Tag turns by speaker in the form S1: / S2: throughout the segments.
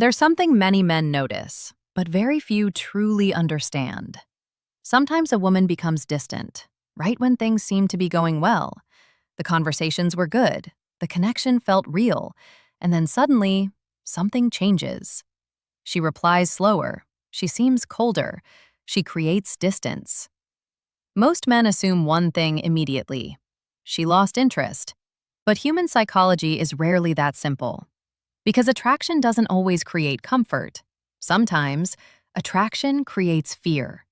S1: There's something many men notice, but very few truly understand. Sometimes a woman becomes distant, right when things seem to be going well. The conversations were good, the connection felt real, and then suddenly, something changes. She replies slower, she seems colder, she creates distance. Most men assume one thing immediately. She lost interest. But human psychology is rarely that simple. Because attraction doesn't always create comfort. Sometimes, attraction creates fear.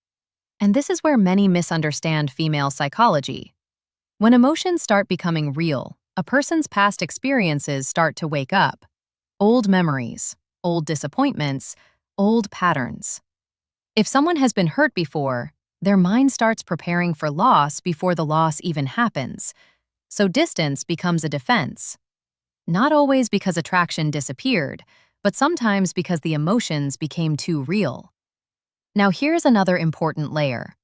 S1: And this is where many misunderstand female psychology. When emotions start becoming real, a person's past experiences start to wake up. Old memories, old disappointments, old patterns. If someone has been hurt before, their mind starts preparing for loss before the loss even happens. So distance becomes a defense. Not always because attraction disappeared, but sometimes because the emotions became too real. Now here's another important layer.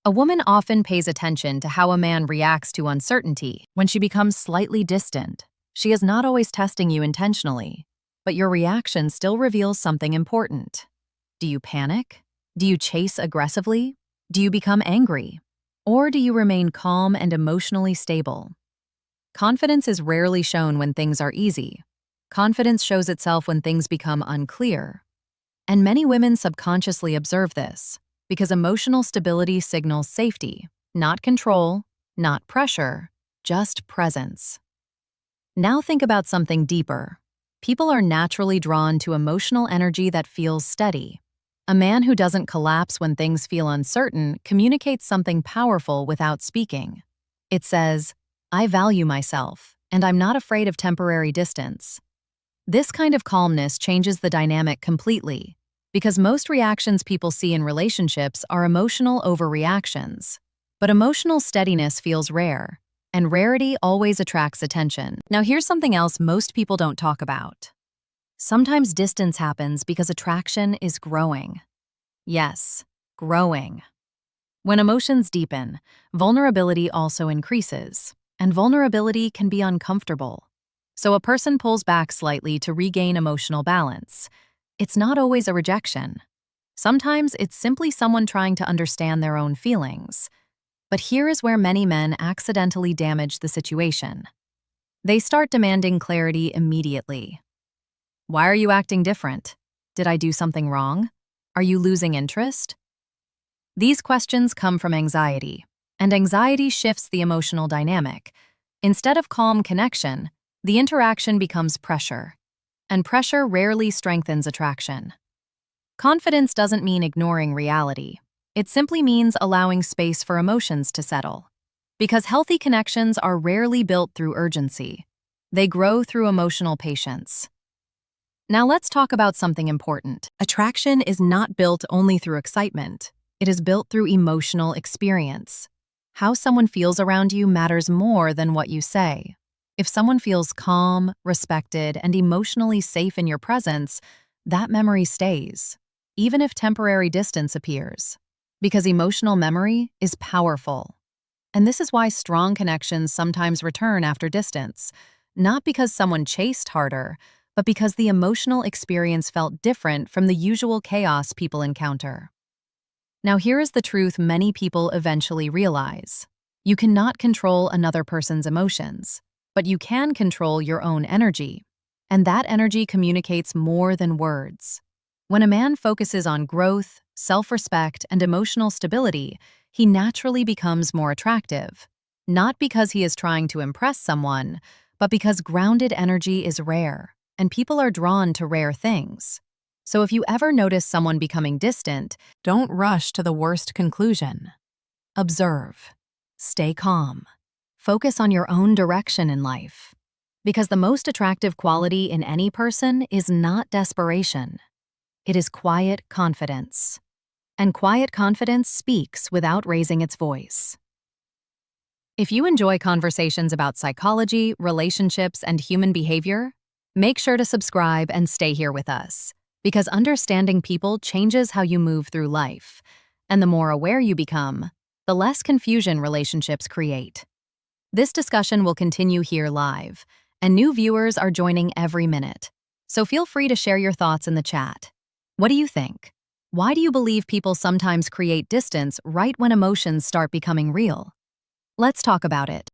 S1: A woman often pays attention to how a man reacts to uncertainty. When she becomes slightly distant, she is not always testing you intentionally, but your reaction still reveals something important. Do you panic? Do you chase aggressively? Do you become angry? Or do you remain calm and emotionally stable? Confidence is rarely shown when things are easy. Confidence shows itself when things become unclear. And many women subconsciously observe this, because emotional stability signals safety, not control, not pressure, just presence. Now think about something deeper. People are naturally drawn to emotional energy that feels steady. A man who doesn't collapse when things feel uncertain communicates something powerful without speaking. It says, "I value myself, and I'm not afraid of temporary distance." This kind of calmness changes the dynamic completely, because most reactions people see in relationships are emotional overreactions. But emotional steadiness feels rare, and rarity always attracts attention. Now here's something else most people don't talk about. Sometimes distance happens because attraction is growing. Yes, growing. When emotions deepen, vulnerability also increases, and vulnerability can be uncomfortable. So a person pulls back slightly to regain emotional balance. It's not always a rejection. Sometimes it's simply someone trying to understand their own feelings. But here is where many men accidentally damage the situation. They start demanding clarity immediately. Why are you acting different? Did I do something wrong? Are you losing interest? These questions come from anxiety, and anxiety shifts the emotional dynamic. Instead of calm connection, the interaction becomes pressure, and pressure rarely strengthens attraction. Confidence doesn't mean ignoring reality. It simply means allowing space for emotions to settle. Because healthy connections are rarely built through urgency. They grow through emotional patience. Now let's talk about something important. Attraction is not built only through excitement. It is built through emotional experience. How someone feels around you matters more than what you say. If someone feels calm, respected, and emotionally safe in your presence, that memory stays, even if temporary distance appears. Because emotional memory is powerful. And this is why strong connections sometimes return after distance, not because someone chased harder, but because the emotional experience felt different from the usual chaos people encounter. Now here is the truth many people eventually realize. You cannot control another person's emotions, but you can control your own energy. And that energy communicates more than words. When a man focuses on growth, self-respect, and emotional stability, he naturally becomes more attractive. Not because he is trying to impress someone, but because grounded energy is rare, and people are drawn to rare things. So if you ever notice someone becoming distant, don't rush to the worst conclusion. Observe. Stay calm. Focus on your own direction in life. Because the most attractive quality in any person is not desperation. It is quiet confidence. And quiet confidence speaks without raising its voice. If you enjoy conversations about psychology, relationships, and human behavior, make sure to subscribe and stay here with us, because understanding people changes how you move through life, and the more aware you become, the less confusion relationships create. This discussion will continue here live, and new viewers are joining every minute. so feel free to share your thoughts in the chat. What do you think? Why do you believe people sometimes create distance right when emotions start becoming real? Let's talk about it.